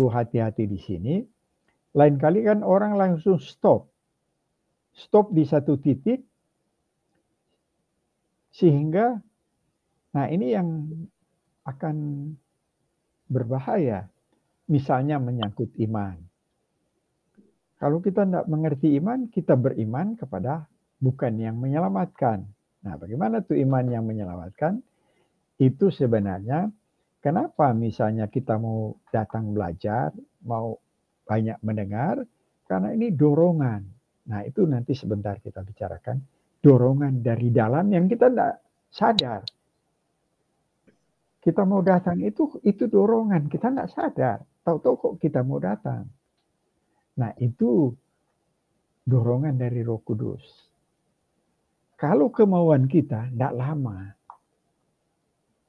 perlu hati-hati di sini. Lain kali kan orang langsung stop di satu titik, sehingga nah ini yang akan berbahaya. Misalnya menyangkut iman. Kalau kita tidak mengerti iman, kita beriman kepada bukan yang menyelamatkan. Nah, bagaimana tuh iman yang menyelamatkan? Itu sebenarnya kenapa misalnya kita mau datang belajar, mau banyak mendengar, karena ini dorongan. Nah, itu nanti sebentar kita bicarakan. Dorongan dari dalam yang kita tidak sadar. Kita mau datang itu dorongan, kita tidak sadar. Tahu-tahu kok kita mau datang. Nah, itu dorongan dari Roh Kudus. Kalau kemauan kita tidak lama,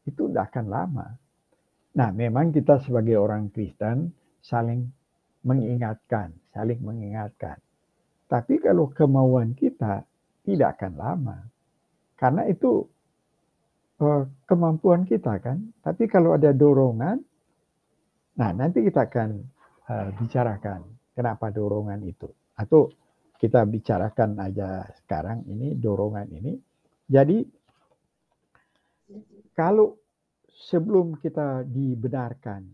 itu tidak akan lama. Nah, memang kita sebagai orang Kristen saling mengingatkan. Tapi kalau kemauan kita tidak akan lama. Karena itu kemampuan kita kan. Tapi kalau ada dorongan, nah nanti kita akan bicarakan kenapa dorongan itu. Atau kita bicarakan aja sekarang ini dorongan ini. Jadi kalau sebelum kita dibenarkan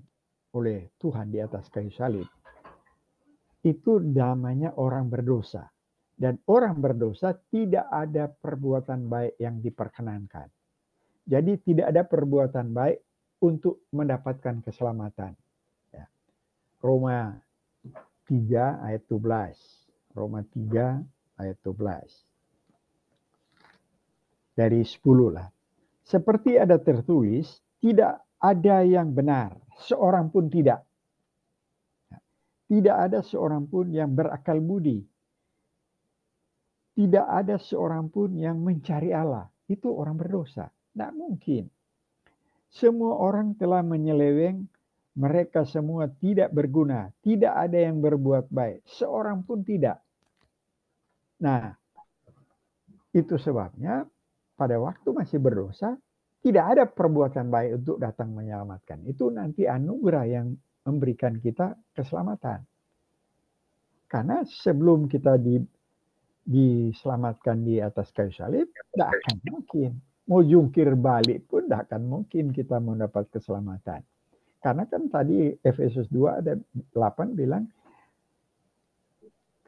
oleh Tuhan di atas kayu salib, itu namanya orang berdosa. Dan orang berdosa tidak ada perbuatan baik yang diperkenankan. Jadi tidak ada perbuatan baik untuk mendapatkan keselamatan. Ya. Roma 3 ayat 12. Roma 3 ayat 12. Dari 10 lah. Seperti ada tertulis, tidak ada yang benar, seorang pun tidak. Tidak ada seorang pun yang berakal budi. Tidak ada seorang pun yang mencari Allah. Itu orang berdosa. Tidak mungkin. Semua orang telah menyeleweng, mereka semua tidak berguna. Tidak ada yang berbuat baik. Seorang pun tidak. Nah, itu sebabnya pada waktu masih berdosa, tidak ada perbuatan baik untuk datang menyelamatkan. Itu nanti anugerah yang memberikan kita keselamatan. Karena sebelum kita diselamatkan di atas kayu salib, tidak akan mungkin. Mau jungkir balik pun tidak akan mungkin kita mendapat keselamatan. Karena kan tadi Efesus 2 ada 8 bilang,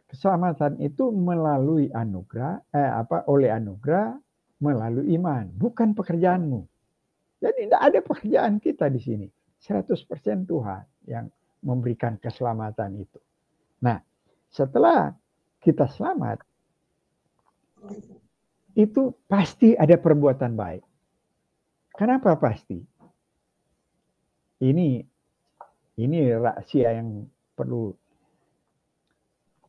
keselamatan itu melalui anugerah, oleh anugerah, melalui iman, bukan pekerjaanmu. Jadi tidak ada pekerjaan kita di sini. 100% Tuhan yang memberikan keselamatan itu. Nah, setelah kita selamat, itu pasti ada perbuatan baik. Kenapa pasti? Ini rahasia yang perlu.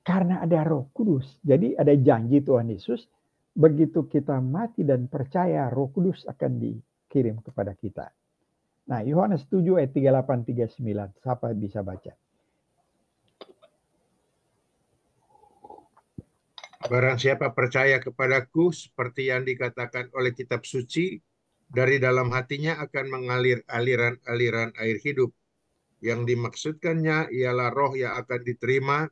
Karena ada Roh Kudus. Jadi ada janji Tuhan Yesus, begitu kita mati dan percaya, Roh Kudus akan dikirim kepada kita. Nah, Yohanes 7 ayat 38 39. Siapa bisa baca? Barang siapa percaya kepadaku, seperti yang dikatakan oleh kitab suci, dari dalam hatinya akan mengalir aliran-aliran air hidup. Yang dimaksudkannya ialah roh yang akan diterima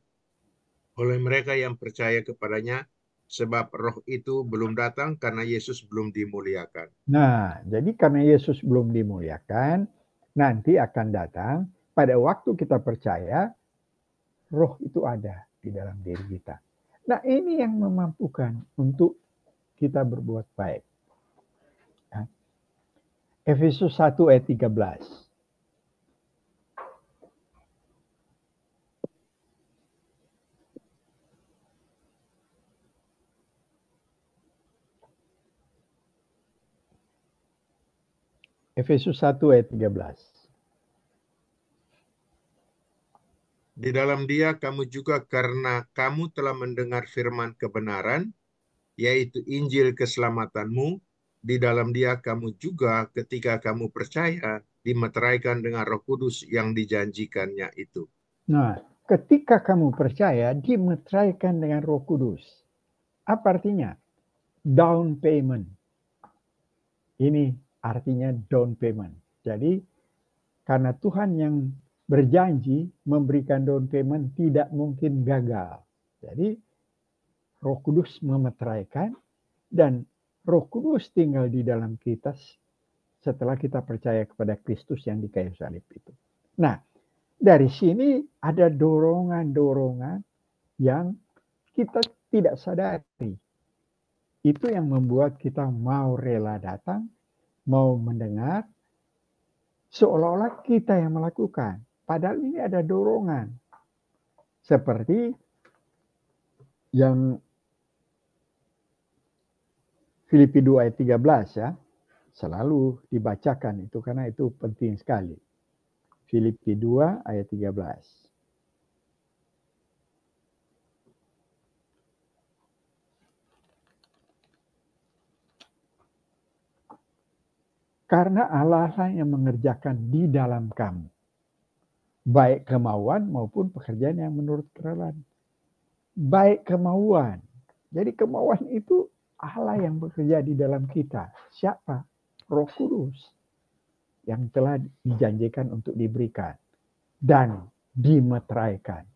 oleh mereka yang percaya kepadanya, sebab roh itu belum datang karena Yesus belum dimuliakan. Nah, jadi karena Yesus belum dimuliakan, nanti akan datang pada waktu kita percaya, roh itu ada di dalam diri kita. Nah, ini yang memampukan untuk kita berbuat baik. Efesus 1 ayat 13. Efesus 1 ayat 13. Di dalam Dia kamu juga, karena kamu telah mendengar firman kebenaran, yaitu Injil keselamatanmu, di dalam Dia kamu juga ketika kamu percaya dimeteraikan dengan Roh Kudus yang dijanjikannya itu. Nah, ketika kamu percaya dimeteraikan dengan Roh Kudus. Apa artinya? Down payment. Ini artinya down payment. Jadi karena Tuhan yang berjanji memberikan down payment tidak mungkin gagal. Jadi Roh Kudus memeteraikan dan Roh Kudus tinggal di dalam kita setelah kita percaya kepada Kristus yang di kayu salib itu. Nah, dari sini ada dorongan-dorongan yang kita tidak sadari. Itu yang membuat kita mau rela datang, mau mendengar, seolah-olah kita yang melakukan. Padahal ini ada dorongan. Seperti yang Filipi 2 ayat 13 ya. Selalu dibacakan itu karena itu penting sekali. Filipi 2 ayat 13. Karena Allah yang mengerjakan di dalam kamu, baik kemauan maupun pekerjaan yang menurut kerelaan. Baik kemauan. Jadi kemauan itu Allah yang bekerja di dalam kita. Siapa? Roh Kudus yang telah dijanjikan untuk diberikan dan dimeteraikan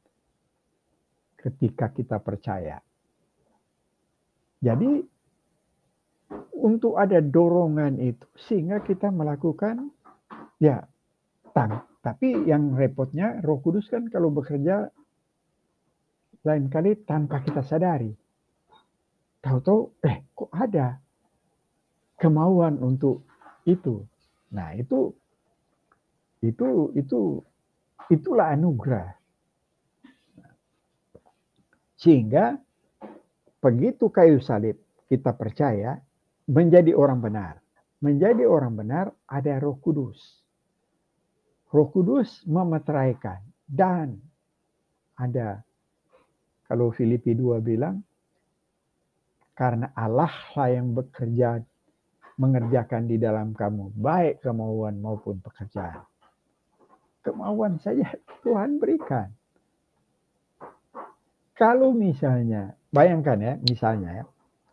ketika kita percaya. Jadi untuk ada dorongan itu sehingga kita melakukan ya tapi yang repotnya Roh Kudus kan kalau bekerja lain kali tanpa kita sadari. Tahu-tahu kok ada kemauan untuk itu. Nah, itulah anugerah. Sehingga begitu kayu salib kita percaya menjadi orang benar. Menjadi orang benar ada Roh Kudus. Roh Kudus memeteraikan dan ada kalau Filipi 2 bilang karena Allah lah yang bekerja mengerjakan di dalam kamu baik kemauan maupun pekerjaan. Kemauan saja Tuhan berikan. Kalau misalnya bayangkan ya,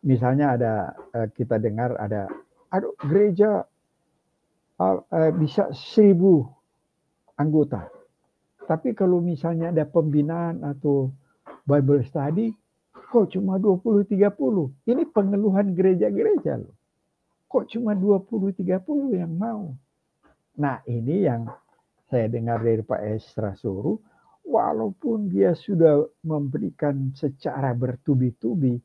misalnya ada kita dengar ada gereja bisa 1.000 anggota. Tapi kalau misalnya ada pembinaan atau Bible study, kok cuma 20-30? Ini pengeluhan gereja-gereja loh. Kok cuma 20-30 yang mau? Nah ini yang saya dengar dari Pak Esra Suruh, walaupun dia sudah memberikan secara bertubi-tubi,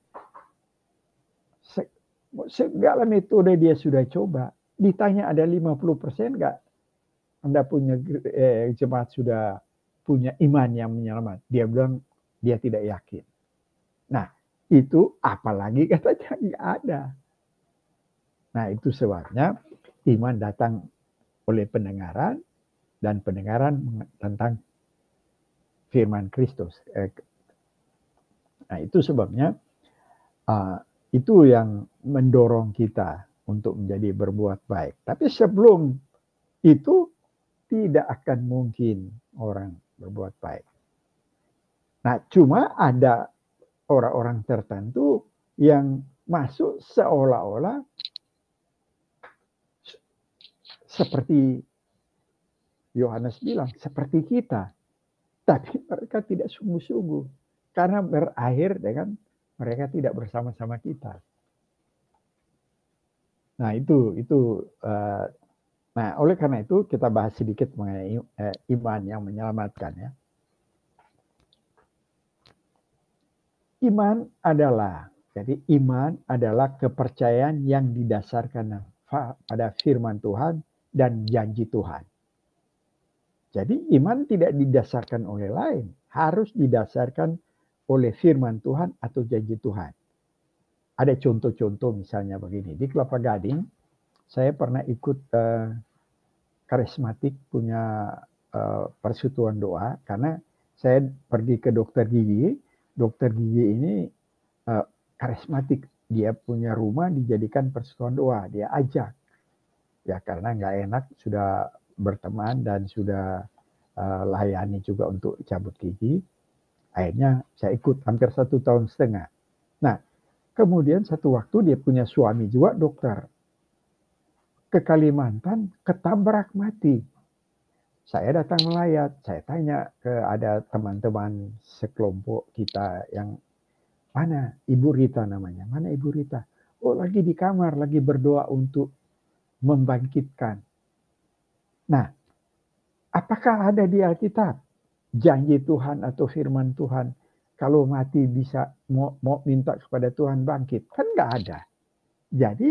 segala metode dia sudah coba, ditanya ada 50% nggak? Anda punya jemaat sudah punya iman yang menyelamat. Dia bilang dia tidak yakin. Nah itu apalagi katanya nggak ada. Nah itu sebabnya iman datang oleh pendengaran dan pendengaran tentang firman Kristus. Nah itu sebabnya itu yang mendorong kita untuk menjadi berbuat baik. Tapi sebelum itu tidak akan mungkin orang berbuat baik. Nah cuma ada orang-orang tertentu yang masuk seolah-olah seperti Yohanes bilang, seperti kita. Tapi mereka tidak sungguh-sungguh. Karena berakhir dengan mereka tidak bersama-sama kita. Nah itu nah oleh karena itu kita bahas sedikit mengenai iman yang menyelamatkan ya. Iman adalah kepercayaan yang didasarkan pada firman Tuhan dan janji Tuhan. Jadi iman tidak didasarkan oleh lain, harus didasarkan oleh firman Tuhan atau janji Tuhan. Ada contoh-contoh misalnya begini, di Kelapa Gading saya pernah ikut karismatik punya persekutuan doa karena saya pergi ke dokter gigi. Dokter gigi ini karismatik, dia punya rumah dijadikan persekutuan doa, dia ajak. Ya karena nggak enak sudah berteman dan sudah layani juga untuk cabut gigi. Akhirnya saya ikut hampir 1,5 tahun. Nah, kemudian satu waktu dia punya suami juga dokter. Ke Kalimantan ketabrak mati. Saya datang melayat, saya tanya ke ada teman-teman sekelompok kita yang mana Ibu Rita namanya, mana Ibu Rita? Oh lagi di kamar, lagi berdoa untuk membangkitkan. Nah, apakah ada di Alkitab janji Tuhan atau firman Tuhan kalau mati bisa mau minta kepada Tuhan bangkit? Kan nggak ada. Jadi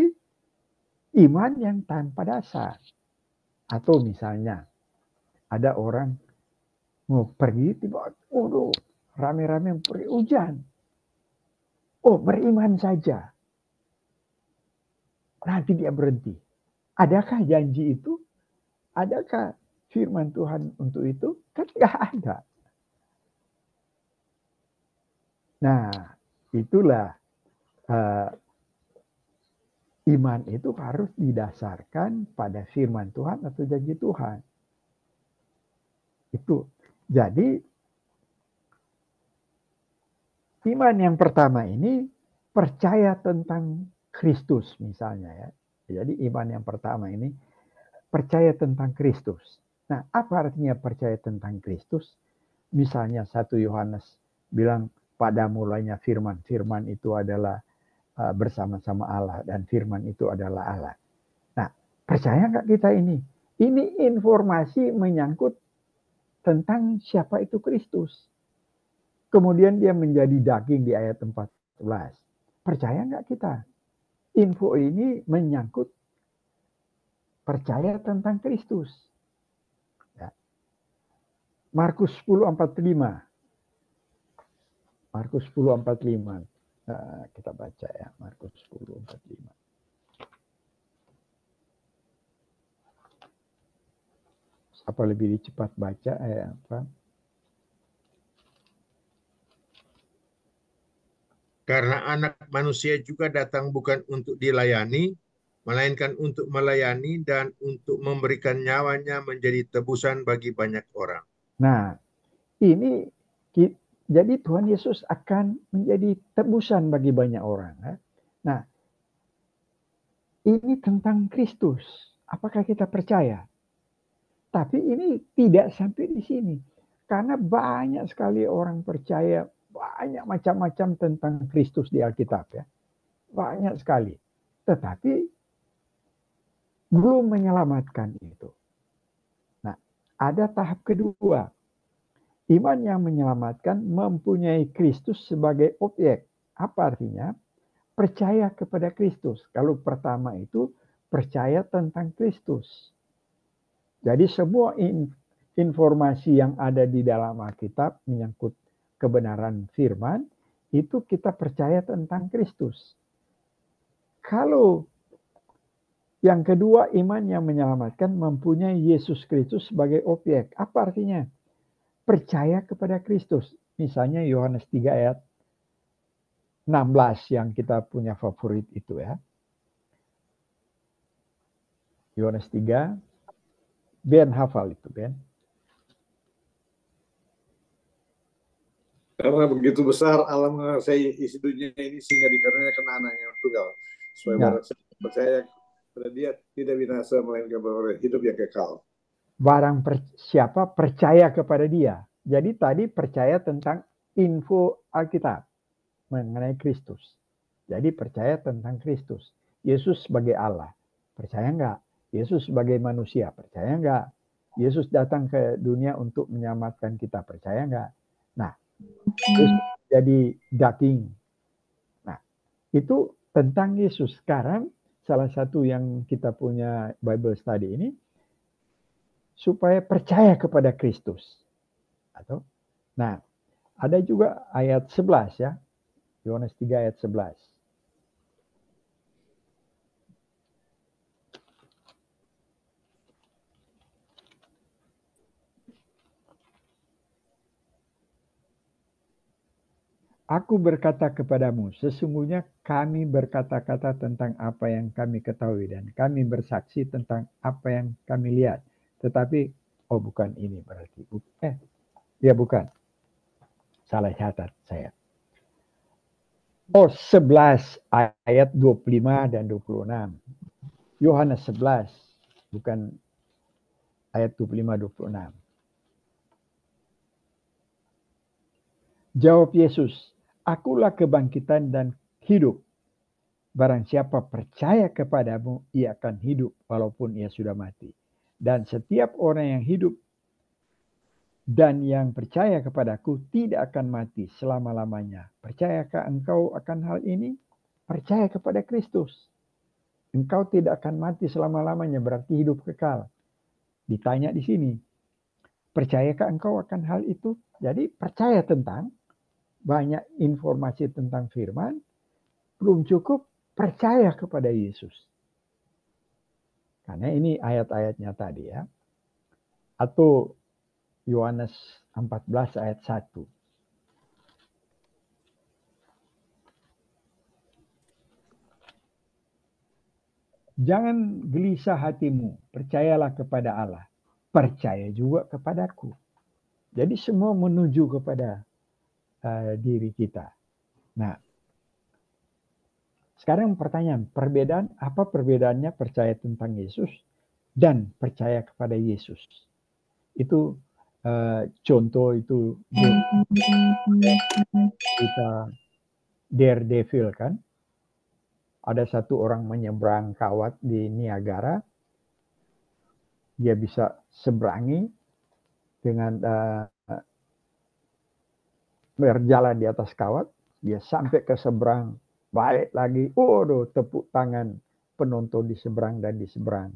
iman yang tanpa dasar. Atau misalnya ada orang mau pergi tiba, waduh, rame-rame pergi hujan. Oh, beriman saja. Nanti dia berhenti. Adakah janji itu? Adakah firman Tuhan untuk itu? Kan nggak ada. Nah, itulah iman itu harus didasarkan pada firman Tuhan atau janji Tuhan. Itu. Jadi iman yang pertama ini percaya tentang Kristus misalnya ya. Jadi iman yang pertama ini percaya tentang Kristus. Nah, apa artinya percaya tentang Kristus? Misalnya 1 Yohanes bilang pada mulanya firman. Firman itu adalah bersama-sama Allah dan firman itu adalah Allah. Nah, percaya nggak kita ini? Ini informasi menyangkut tentang siapa itu Kristus. Kemudian dia menjadi daging di ayat 14. Percaya nggak kita? Info ini menyangkut percaya tentang Kristus. Ya. Markus 10:45. Markus 10:45. Kita baca ya, Markus 10:45. Apa lebih cepat baca apa? Karena anak manusia juga datang bukan untuk dilayani, melainkan untuk melayani dan untuk memberikan nyawanya menjadi tebusan bagi banyak orang. Nah, ini jadi Tuhan Yesus akan menjadi tebusan bagi banyak orang. Nah, ini tentang Kristus. Apakah kita percaya? Tapi ini tidak sampai di sini. Karena banyak sekali orang percaya banyak macam-macam tentang Kristus di Alkitab ya. Banyak sekali. Tetapi belum menyelamatkan itu. Nah, ada tahap kedua. Iman yang menyelamatkan mempunyai Kristus sebagai objek. Apa artinya? Percaya kepada Kristus. Kalau pertama itu percaya tentang Kristus. Jadi semua informasi yang ada di dalam Alkitab menyangkut kebenaran firman, itu kita percaya tentang Kristus. Kalau yang kedua, iman yang menyelamatkan mempunyai Yesus Kristus sebagai objek. Apa artinya? Percaya kepada Kristus. Misalnya Yohanes 3 ayat 16 yang kita punya favorit itu ya. Yohanes 3, Ben hafal itu Ben. Karena begitu besar Allah mengasihi isi dunia ini sehingga dikarenakan anaknya yang tunggal. Supaya barang siapa percaya pada dia tidak binasa melainkan beroleh hidup yang kekal. Barang siapa percaya kepada dia. Jadi tadi percaya tentang info Alkitab mengenai Kristus. Jadi percaya tentang Kristus. Yesus sebagai Allah. Percaya enggak? Yesus sebagai manusia. Percaya enggak? Yesus datang ke dunia untuk menyelamatkan kita. Percaya enggak? Nah, Yesus jadi daging. Nah, itu tentang Yesus. Sekarang salah satu yang kita punya Bible study ini supaya percaya kepada Kristus. Atau nah, ada juga ayat 11 ya. Yohanes 3 ayat 11. Aku berkata kepadamu, sesungguhnya kami berkata-kata tentang apa yang kami ketahui dan kami bersaksi tentang apa yang kami lihat. Tetapi, oh bukan ini berarti. Ya bukan. Salah catat saya. Oh 11 ayat 25 dan 26. Yohanes 11, bukan ayat 25-26. Jawab Yesus, "Akulah kebangkitan dan hidup. Barang siapa percaya kepadamu, ia akan hidup walaupun ia sudah mati. Dan setiap orang yang hidup dan yang percaya kepadaku tidak akan mati selama-lamanya. Percayakah engkau akan hal ini? Percaya kepada Kristus. Engkau tidak akan mati selama-lamanya, berarti hidup kekal." Ditanya di sini, percayakah engkau akan hal itu? Jadi percaya tentang banyak informasi tentang firman, belum cukup percaya kepada Yesus. Karena ini ayat-ayatnya tadi ya. Atau Yohanes 14 ayat 1. Jangan gelisah hatimu, percayalah kepada Allah. Percaya juga kepadaku. Jadi semua menuju kepada diri kita. Nah, sekarang pertanyaan, apa perbedaannya percaya tentang Yesus dan percaya kepada Yesus? Itu contoh itu kita Daredevil kan. Ada satu orang menyeberang kawat di Niagara. Dia bisa seberangi dengan berjalan di atas kawat. Dia sampai ke seberang, balik lagi. Waduh, tepuk tangan penonton di seberang dan di seberang.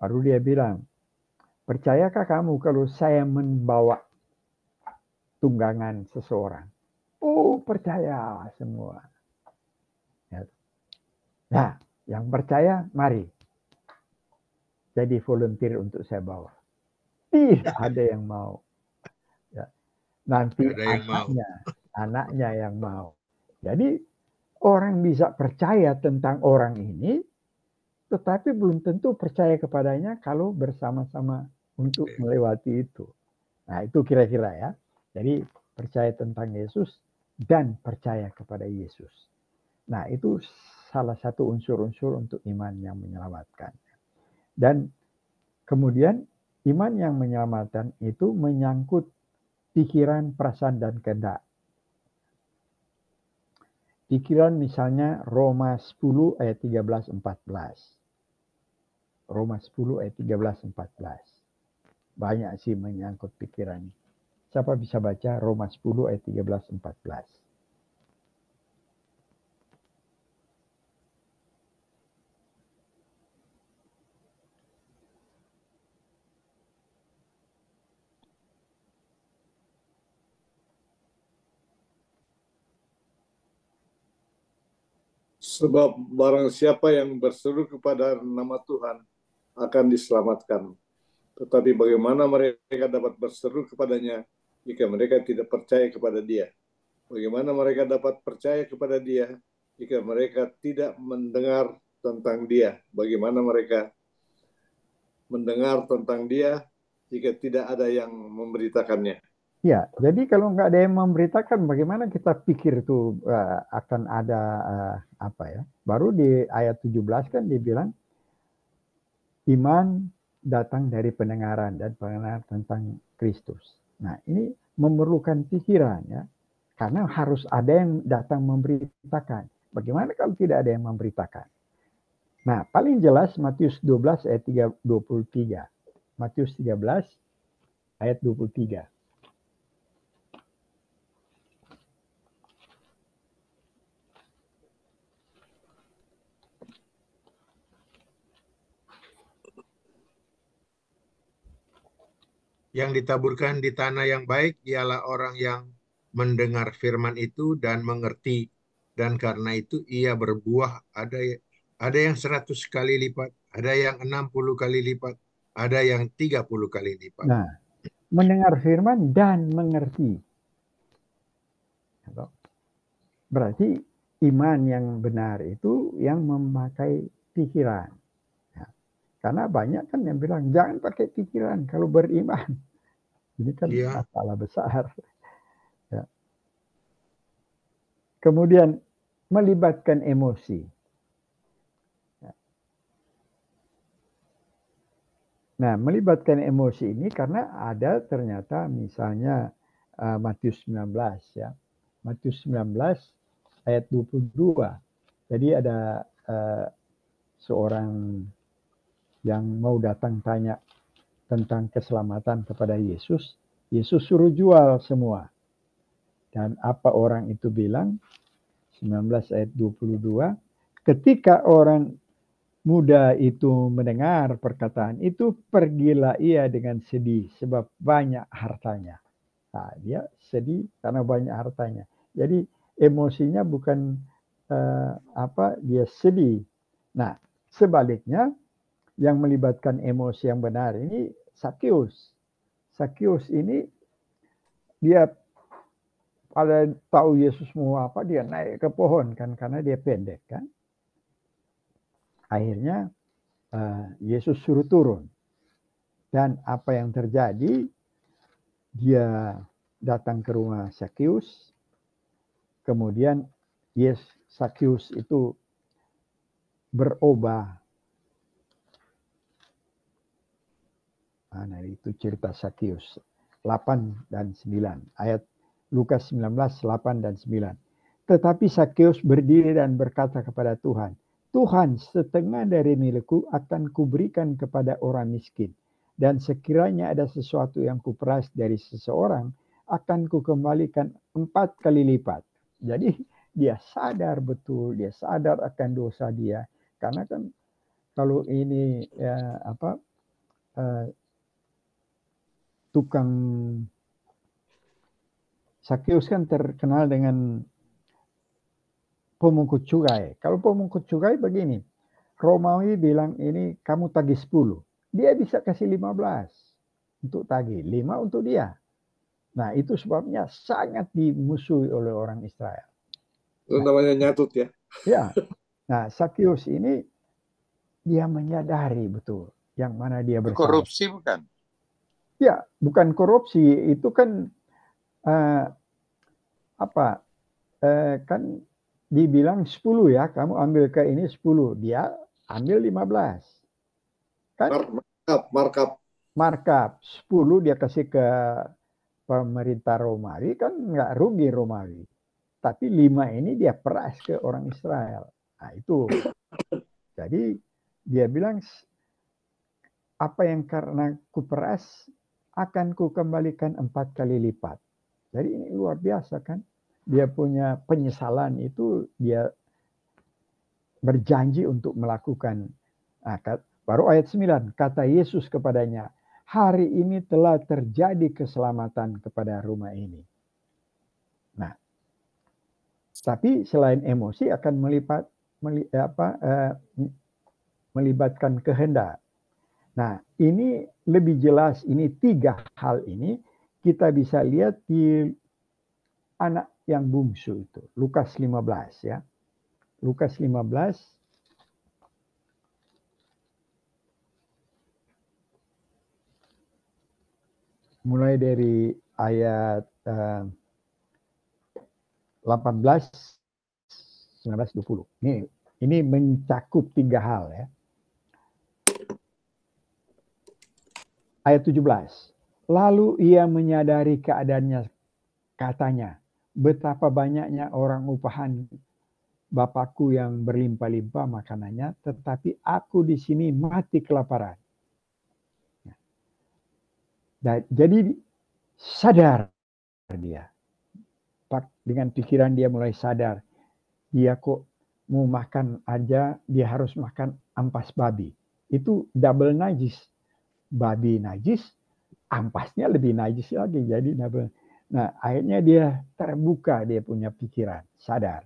Baru dia bilang, percayakah kamu kalau saya membawa tunggangan seseorang? Oh, percaya semua. Nah, yang percaya, mari jadi volunteer untuk saya bawa. Tidak ada yang mau. Ya. Nanti anaknya yang mau. Jadi orang bisa percaya tentang orang ini, tetapi belum tentu percaya kepadanya kalau bersama-sama untuk melewati itu. Nah, itu kira-kira ya. Jadi percaya tentang Yesus dan percaya kepada Yesus. Nah, itu salah satu unsur-unsur untuk iman yang menyelamatkan. Dan kemudian iman yang menyelamatkan itu menyangkut pikiran, perasaan, dan kehendak. Pikiran misalnya Roma 10 ayat 13-14. Roma 10 ayat 13-14. Banyak sih menyangkut pikiran. Siapa bisa baca Roma 10 ayat 13-14? Sebab barang siapa yang berseru kepada nama Tuhan akan diselamatkan. Tetapi bagaimana mereka dapat berseru kepadanya jika mereka tidak percaya kepada Dia? Bagaimana mereka dapat percaya kepada Dia jika mereka tidak mendengar tentang Dia? Bagaimana mereka mendengar tentang Dia jika tidak ada yang memberitakannya? Ya, jadi kalau nggak ada yang memberitakan, bagaimana kita pikir itu akan ada apa ya? Baru di ayat 17 kan dibilang iman datang dari pendengaran dan pendengaran tentang Kristus. Nah, ini memerlukan pikiran ya, karena harus ada yang datang memberitakan. Bagaimana kalau tidak ada yang memberitakan? Nah, paling jelas Matius 12 ayat 23. Matius 13 ayat 23. Yang ditaburkan di tanah yang baik ialah orang yang mendengar firman itu dan mengerti. Dan karena itu ia berbuah. Ada yang 100 kali lipat, ada yang 60 kali lipat, ada yang 30 kali lipat. Nah, mendengar firman dan mengerti. Berarti iman yang benar itu yang memakai pikiran. Ya. Karena banyak kan yang bilang jangan pakai pikiran kalau beriman. Ini kan masalah besar. Ya. Kemudian melibatkan emosi. Ya. Nah, melibatkan emosi ini karena ada ternyata misalnya Matius 19 ya. Matius 19 ayat 22. Jadi ada seorang yang mau datang tanya tentang keselamatan kepada Yesus. Yesus suruh jual semua. Dan apa orang itu bilang? 19 ayat 22. Ketika orang muda itu mendengar perkataan itu, pergilah ia dengan sedih sebab banyak hartanya. Nah, dia sedih karena banyak hartanya. Jadi emosinya bukan dia sedih. Nah, sebaliknya yang melibatkan emosi yang benar ini Sakeus. Sakeus ini dia pada tahu Yesus mau apa, dia naik ke pohon kan karena dia pendek kan. Akhirnya Yesus suruh turun. Dan apa yang terjadi? Dia datang ke rumah Sakeus. Kemudian Sakeus itu berubah. Nah, itu cerita Sakeus 8 dan 9. Ayat Lukas 19, 8 dan 9. Tetapi Sakeus berdiri dan berkata kepada Tuhan, Tuhan, setengah dari milikku akan kuberikan kepada orang miskin. Dan sekiranya ada sesuatu yang kuperas dari seseorang, akan kukembalikan 4 kali lipat. Jadi dia sadar betul, dia sadar akan dosa dia. Karena kan kalau ini tukang Sakeus kan terkenal dengan pemungut cukai. Kalau pemungut cukai begini, Romawi bilang ini kamu tagih 10. Dia bisa kasih 15 untuk tagih, 5 untuk dia. Nah, itu sebabnya sangat dimusuhi oleh orang Israel. Itu namanya nyatut ya. Ya. Nah, Sakeus ini dia menyadari betul yang mana dia bersalah. Korupsi bukan? Ya, bukan korupsi, itu kan kan dibilang 10 ya, kamu ambil ke ini 10, dia ambil 15. Kan markup 10 dia kasih ke pemerintah Romawi, kan nggak rugi Romawi. Tapi 5 ini dia peras ke orang Israel. Nah, itu. Jadi dia bilang apa yang karena kuperas akan kukembalikan 4 kali lipat. Jadi ini luar biasa kan. Dia punya penyesalan itu, dia berjanji untuk melakukan. Nah, baru ayat 9, kata Yesus kepadanya, hari ini telah terjadi keselamatan kepada rumah ini. Nah, tapi selain emosi akan melibatkan kehendak. Nah, ini lebih jelas, ini 3 hal ini kita bisa lihat di anak yang bungsu itu, Lukas 15 ya. Lukas 15 mulai dari ayat 18, 19, 20. Ini mencakup 3 hal ya. Ayat 17. Lalu ia menyadari keadaannya, katanya, betapa banyaknya orang upahan Bapakku yang berlimpah-limpah makanannya, tetapi aku di sini mati kelaparan. Jadi sadar dia. Dengan pikiran dia mulai sadar. Dia kok mau makan aja, dia harus makan ampas babi. Itu double najis. Babi najis, ampasnya lebih najis lagi. Jadi double. Nah, akhirnya dia terbuka, dia punya pikiran, sadar.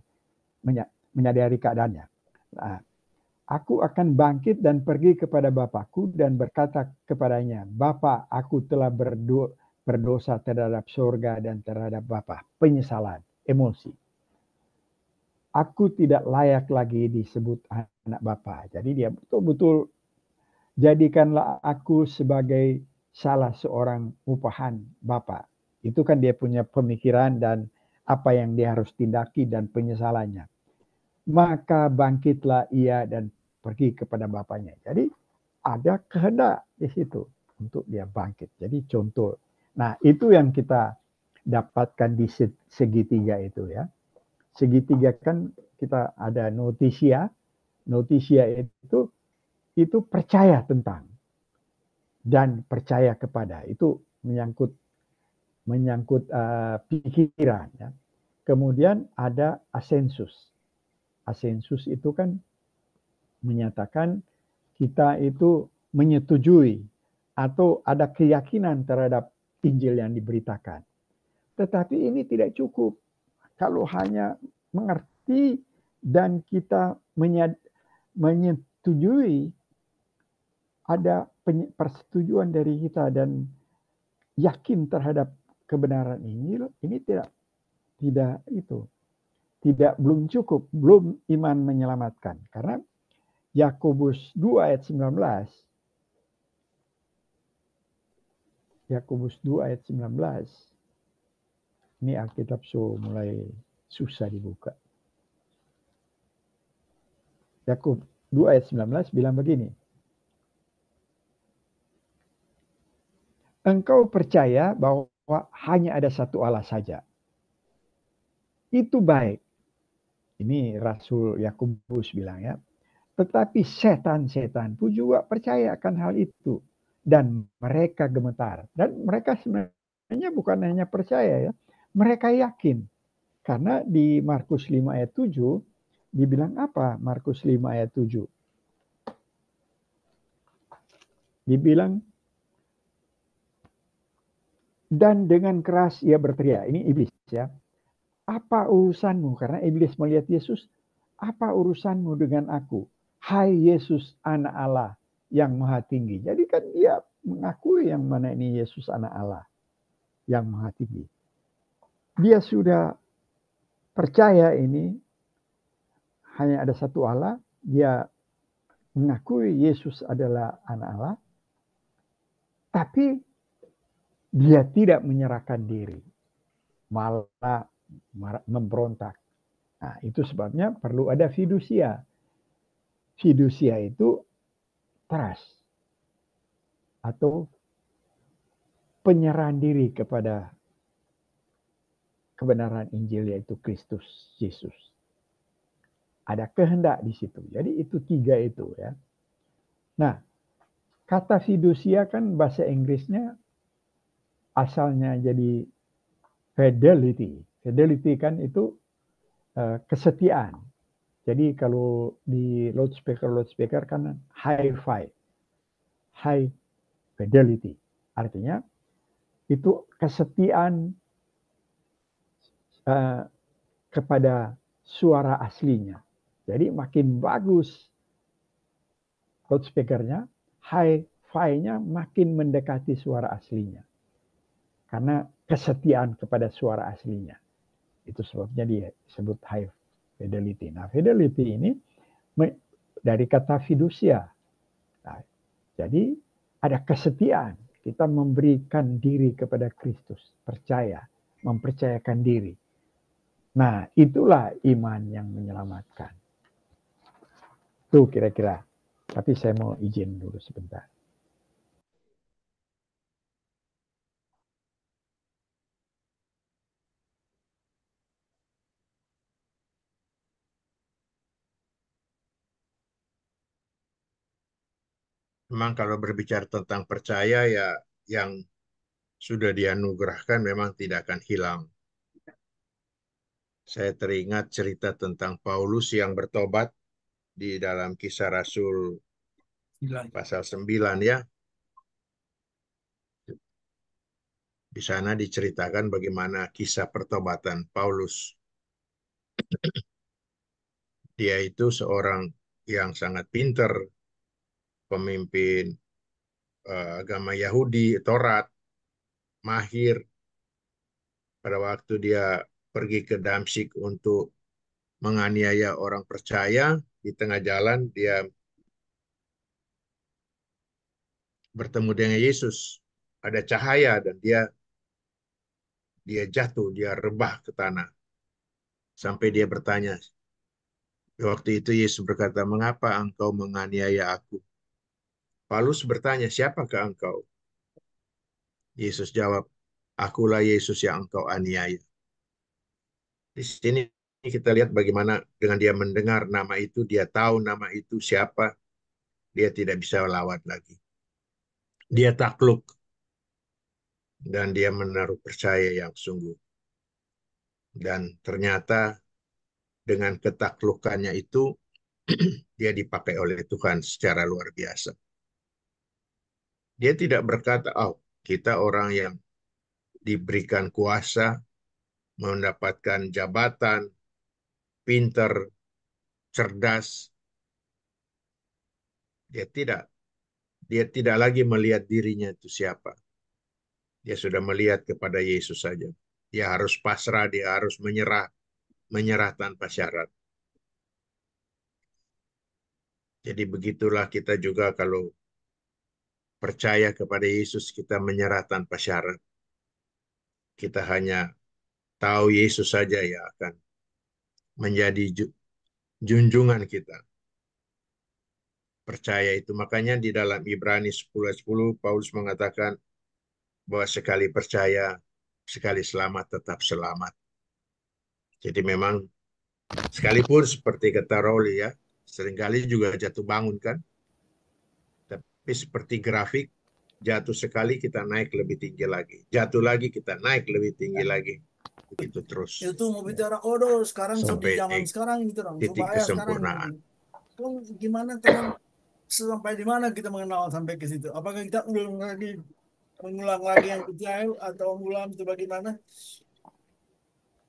Menyadari keadaannya. Nah, aku akan bangkit dan pergi kepada Bapakku dan berkata kepadanya, Bapa, aku telah berdosa terhadap surga dan terhadap Bapa. Penyesalan, emosi. Aku tidak layak lagi disebut anak Bapa. Jadi dia betul-betul jadikanlah aku sebagai salah seorang upahan Bapa. Itu kan dia punya pemikiran dan apa yang dia harus tindaki dan penyesalannya. Maka bangkitlah ia dan pergi kepada bapaknya. Jadi ada kehendak di situ untuk dia bangkit. Jadi contoh. Nah, itu yang kita dapatkan di segitiga itu ya. Segitiga kan kita ada notisia. Notisia itu percaya tentang dan percaya kepada. Itu menyangkut pikiran ya. Kemudian ada asensus. Asensus itu kan menyatakan kita itu menyetujui atau ada keyakinan terhadap Injil yang diberitakan. Tetapi ini tidak cukup. Kalau hanya mengerti dan kita menyetujui, ada persetujuan dari kita dan yakin terhadap kebenaran Injil, ini belum cukup, belum iman menyelamatkan. Karena Yakobus 2 ayat 19, Yakobus 2 ayat 19, ini Alkitab mulai susah dibuka. Yakobus 2 ayat 19 bilang begini, engkau percaya bahwa hanya ada satu Allah saja. Itu baik. Ini Rasul Yakobus bilang ya. Tetapi setan-setan pun juga percaya akan hal itu. Dan mereka gemetar. Dan mereka sebenarnya bukan hanya percaya ya. Mereka yakin. Karena di Markus 5 ayat 7, dibilang apa Markus 5 ayat 7? Dibilang, dan dengan keras ia berteriak. Ini iblis ya. Apa urusanmu? Karena iblis melihat Yesus. Apa urusanmu dengan aku? Hai Yesus anak Allah yang maha tinggi. Jadi kan dia mengakui yang mana ini Yesus anak Allah yang maha tinggi. Dia sudah percaya ini hanya ada satu Allah. Dia mengakui Yesus adalah anak Allah. Tapi dia tidak menyerahkan diri. Malah memberontak. Nah, itu sebabnya perlu ada fidusia. Fidusia itu trust atau penyerahan diri kepada kebenaran Injil yaitu Kristus Yesus. Ada kehendak di situ. Jadi itu tiga itu ya. Nah, kata fidusia kan bahasa Inggrisnya asalnya jadi fidelity. Fidelity kan itu kesetiaan. Jadi kalau di loudspeaker kan high fidelity. Artinya itu kesetiaan kepada suara aslinya. Jadi makin bagus loudspeakernya, hi-fi-nya makin mendekati suara aslinya. Karena kesetiaan kepada suara aslinya. Itu sebabnya dia disebut high fidelity. Nah, fidelity ini dari kata fidusia. Nah, jadi ada kesetiaan. Kita memberikan diri kepada Kristus. Percaya. Mempercayakan diri. Nah, itulah iman yang menyelamatkan. Tuh kira-kira. Tapi saya mau izin dulu sebentar. Memang kalau berbicara tentang percaya ya yang sudah dianugerahkan memang tidak akan hilang. Saya teringat cerita tentang Paulus yang bertobat di dalam Kisah Rasul pasal 9 ya. Di sana diceritakan bagaimana kisah pertobatan Paulus. Dia itu seorang yang sangat pintar, pemimpin agama Yahudi, Taurat, mahir. Pada waktu dia pergi ke Damsyik untuk menganiaya orang percaya, di tengah jalan dia bertemu dengan Yesus. Ada cahaya dan dia jatuh, dia rebah ke tanah. Sampai dia bertanya, waktu itu Yesus berkata, mengapa engkau menganiaya aku? Paulus bertanya, siapakah engkau? Yesus jawab, akulah Yesus yang engkau aniaya. Di sini kita lihat bagaimana dengan dia mendengar nama itu, dia tahu nama itu siapa, dia tidak bisa lawan lagi. Dia takluk dan dia menaruh percaya yang sungguh. Dan ternyata dengan ketaklukannya itu, dia dipakai oleh Tuhan secara luar biasa. Dia tidak berkata, oh kita orang yang diberikan kuasa, mendapatkan jabatan, pinter, cerdas. Dia tidak. Dia tidak lagi melihat dirinya itu siapa. Dia sudah melihat kepada Yesus saja. Dia harus pasrah, dia harus menyerah tanpa syarat. Jadi begitulah kita juga kalau percaya kepada Yesus, kita menyerah tanpa syarat. Kita hanya tahu Yesus saja ya akan menjadi junjungan kita. Percaya itu. Makanya di dalam Ibrani 10:10 Paulus mengatakan bahwa sekali percaya, sekali selamat tetap selamat. Jadi memang sekalipun seperti kata Rowley ya, seringkali juga jatuh bangun kan. Tapi seperti grafik, jatuh sekali kita naik lebih tinggi lagi. Jatuh lagi kita naik lebih tinggi lagi. Begitu terus. Itu mau bicara oh sekarang di zaman Sampai sekarang gitu dong. titik Supaya sekarang kesempurnaan. gitu. Gimana terang sampai di mana kita mengenal sampai ke situ? Apakah kita mengulang lagi yang kecil atau mengulang itu bagaimana?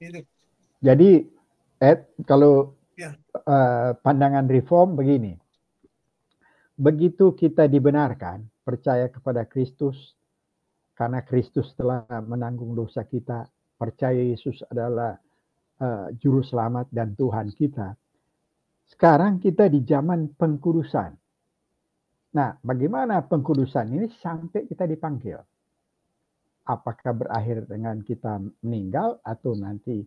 Gitu. Jadi kalau Ya. pandangan reform begini. Begitu kita dibenarkan, percaya kepada Kristus, karena Kristus telah menanggung dosa kita, percaya Yesus adalah juru selamat dan Tuhan kita. Sekarang kita di zaman pengkudusan. Nah, bagaimana pengkudusan ini sampai kita dipanggil? Apakah berakhir dengan kita meninggal atau nanti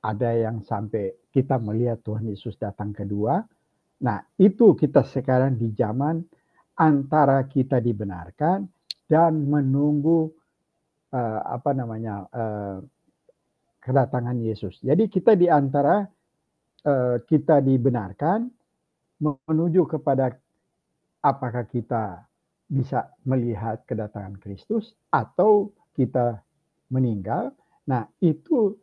ada yang sampai kita melihat Tuhan Yesus datang kedua? Nah, itu kita sekarang di zaman antara kita dibenarkan dan menunggu kedatangan Yesus. Jadi kita di antara kita dibenarkan menuju kepada apakah kita bisa melihat kedatangan Kristus atau kita meninggal. Nah, itu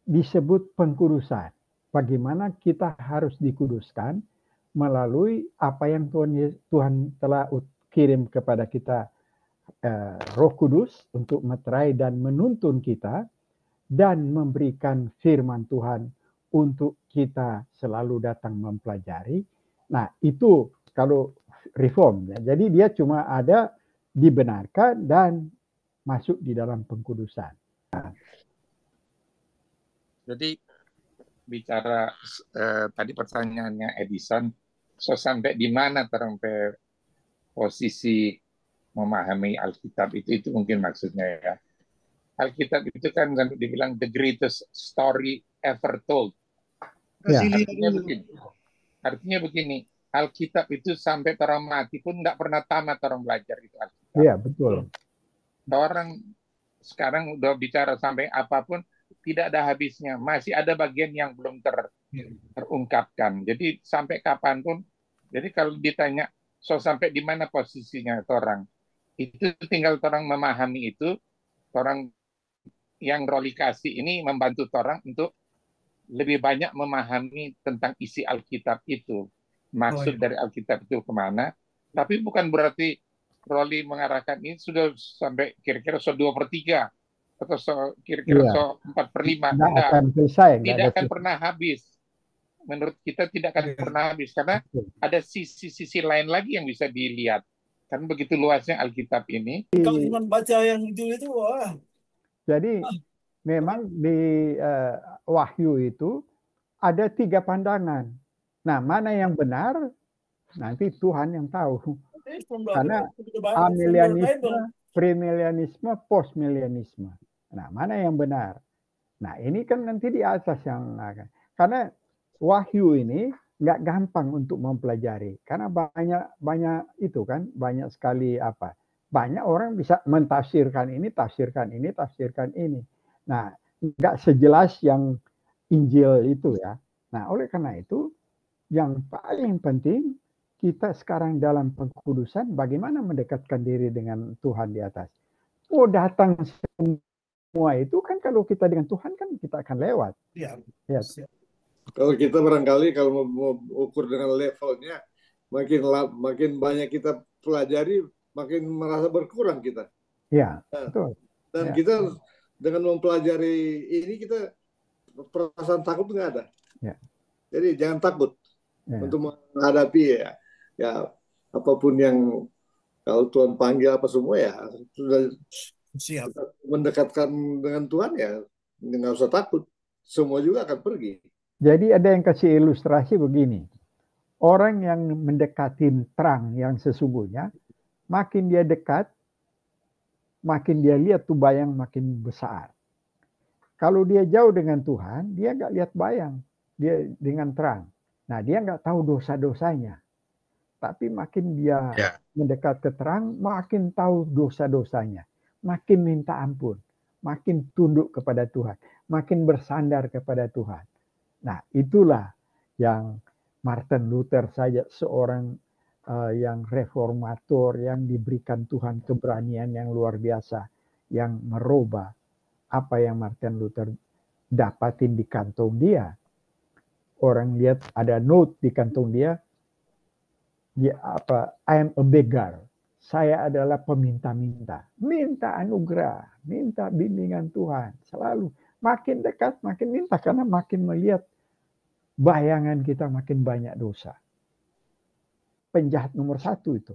disebut pengkudusan. Bagaimana kita harus dikuduskan melalui apa yang Tuhan telah kirim kepada kita, Roh Kudus untuk meterai dan menuntun kita dan memberikan firman Tuhan untuk kita selalu datang mempelajari. Nah, itu kalau reform ya. Jadi dia cuma ada dibenarkan dan masuk di dalam pengkudusan. Nah, jadi bicara tadi pertanyaannya Edison, so sampai di mana sampai posisi memahami Alkitab itu mungkin maksudnya ya. Alkitab itu kan dibilang the greatest story ever told. ya. Artinya begini, Alkitab itu sampai orang mati pun nggak pernah tamat orang belajar itu Alkitab. Iya, betul. Orang sekarang udah bicara sampai apapun tidak ada habisnya, masih ada bagian yang belum terungkapkan. Jadi sampai kapanpun, jadi kalau ditanya so sampai di mana posisinya orang, itu tinggal orang memahami itu, orang yang Roli kasih ini membantu orang untuk lebih banyak memahami tentang isi Alkitab itu. Maksud dari Alkitab itu kemana. Tapi bukan berarti Roli mengarahkan ini sudah sampai kira-kira so 2/3 atau kira-kira so 4/5. Tidak akan selesai. Tidak akan pernah habis. Menurut kita tidak akan pernah habis. Karena ada sisi-sisi lain lagi yang bisa dilihat. Kan begitu luasnya Alkitab ini. Kalau cuma baca yang itu wah. Jadi memang di Wahyu itu ada 3 pandangan. Nah, mana yang benar nanti Tuhan yang tahu. Karena amilianisme, premilenialisme, postmilenialisme. Nah, mana yang benar? Nah, ini kan nanti di atas yang akan. Karena Wahyu ini nggak gampang untuk mempelajari karena banyak itu kan, banyak sekali banyak orang bisa mentafsirkan ini, tafsirkan ini, tafsirkan ini. Nah, nggak sejelas yang Injil itu ya. Nah, oleh karena itu yang paling penting kita sekarang dalam pengkudusan bagaimana mendekatkan diri dengan Tuhan di atas. Oh, datang semua itu kan kalau kita dengan Tuhan kan kita akan lewat. Siap. Ya. Siap. Kalau kita barangkali kalau mau ukur dengan levelnya, makin banyak kita pelajari, makin merasa berkurang kita. Ya, Nah, betul. dan Ya. kita dengan mempelajari ini kita perasaan takut nggak ada. Ya. Jadi jangan takut Ya. untuk menghadapi ya apapun yang kalau Tuhan panggil apa semua ya sudah Siap. mendekatkan dengan Tuhan ya nggak usah takut, semua juga akan pergi. Jadi ada yang kasih ilustrasi begini. Orang yang mendekati terang yang sesungguhnya, makin dia dekat, makin dia lihat tuh bayang makin besar. Kalau dia jauh dengan Tuhan, dia nggak lihat bayang, dia dengan terang. Nah, dia nggak tahu dosa-dosanya. Tapi makin dia mendekat ke terang, makin tahu dosa-dosanya. Makin minta ampun, makin tunduk kepada Tuhan, makin bersandar kepada Tuhan. Nah, itulah yang Martin Luther saja seorang yang reformator, yang diberikan Tuhan keberanian yang luar biasa, yang merubah apa yang Martin Luther dapatin di kantong dia. Orang lihat ada note di kantong dia I am a beggar. Saya adalah peminta-minta. Minta anugerah, minta bimbingan Tuhan. Selalu makin dekat, makin minta karena makin melihat bayangan kita makin banyak dosa. Penjahat nomor 1 itu.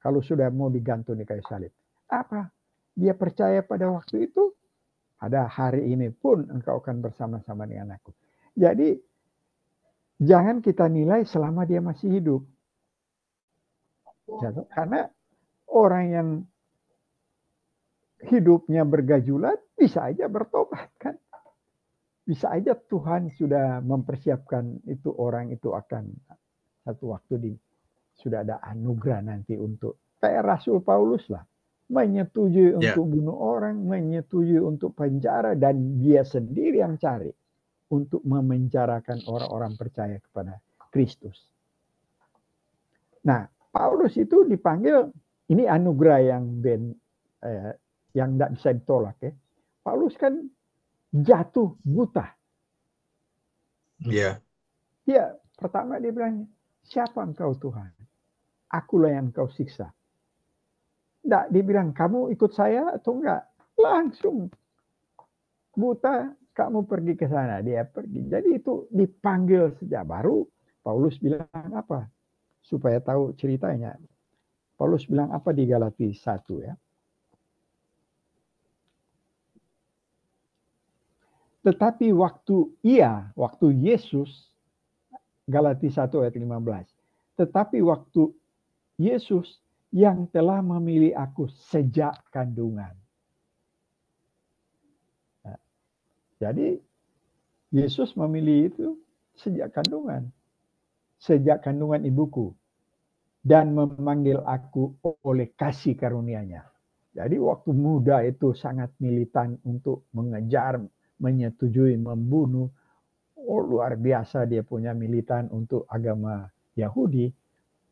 Kalau sudah mau digantung di kayu salib. Apa? Dia percaya pada waktu itu, pada hari ini pun engkau akan bersama-sama dengan aku. Jadi, jangan kita nilai selama dia masih hidup. Karena orang yang hidupnya bergajulat bisa aja bertobat kan. Bisa aja Tuhan sudah mempersiapkan itu orang itu akan satu waktu sudah ada anugerah nanti untuk kayak Rasul Paulus lah. Menyetujui untuk bunuh orang, menyetujui untuk penjara, dan dia sendiri yang cari untuk memenjarakan orang-orang percaya kepada Kristus. Nah, Paulus itu dipanggil, ini anugerah yang tidak bisa ditolak ya. Paulus kan jatuh buta. Iya. Dia pertama dia bilang, siapa engkau Tuhan? Akulah yang engkau siksa. Tidak, dia bilang, kamu ikut saya atau enggak? Langsung buta, kamu pergi ke sana. Dia pergi. Jadi itu dipanggil sejak baru. Paulus bilang apa? Supaya tahu ceritanya. Paulus bilang apa di Galati 1 ya? Tetapi waktu Yesus, Galati 1 ayat 15. Tetapi waktu Yesus yang telah memilih aku sejak kandungan. Nah, jadi Yesus memilih itu sejak kandungan. Sejak kandungan ibuku. Dan memanggil aku oleh kasih karunia-Nya. Jadi waktu muda itu sangat militan untuk mengejar, menyetujui, membunuh. Oh, luar biasa dia punya militan untuk agama Yahudi.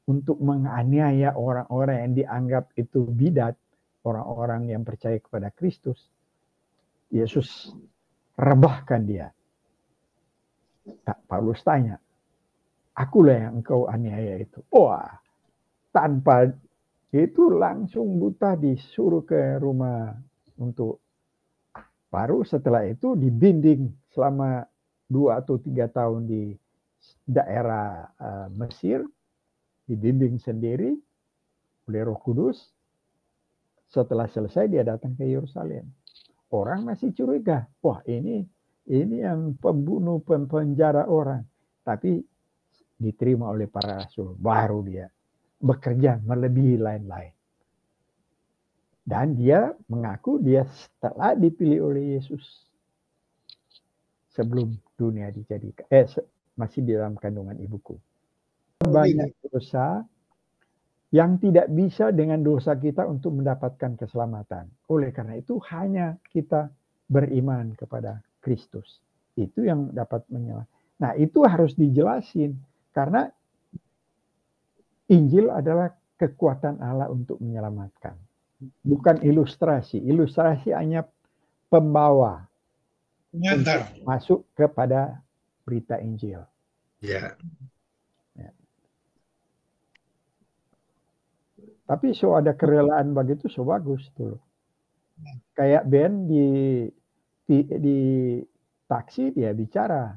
Untuk menganiaya orang-orang yang dianggap itu bidat, orang-orang yang percaya kepada Kristus. Yesus rebahkan dia. Nah, Paulus tanya, akulah yang engkau aniaya itu. Wah, tanpa itu langsung buta disuruh ke rumah untuk baru setelah itu dibimbing selama 2 atau 3 tahun di daerah Mesir. Dibimbing sendiri oleh Roh Kudus. Setelah selesai dia datang ke Yerusalem. Orang masih curiga. Wah, ini yang pembunuh, penjara orang. Tapi diterima oleh para rasul. Baru dia bekerja melebihi lain-lain. Dan dia mengaku dia setelah dipilih oleh Yesus. Sebelum dunia dijadikan. masih di dalam kandungan ibuku. Banyak dosa yang tidak bisa dengan dosa kita untuk mendapatkan keselamatan. Oleh karena itu hanya kita beriman kepada Kristus. Itu yang dapat menyelamatkan. Nah, itu harus dijelasin karena Injil adalah kekuatan Allah untuk menyelamatkan. Bukan ilustrasi. Ilustrasi hanya pembawa masuk kepada berita Injil. Ya. Tapi so ada kerelaan begitu so bagus tuh. Kayak Ben di taksi dia bicara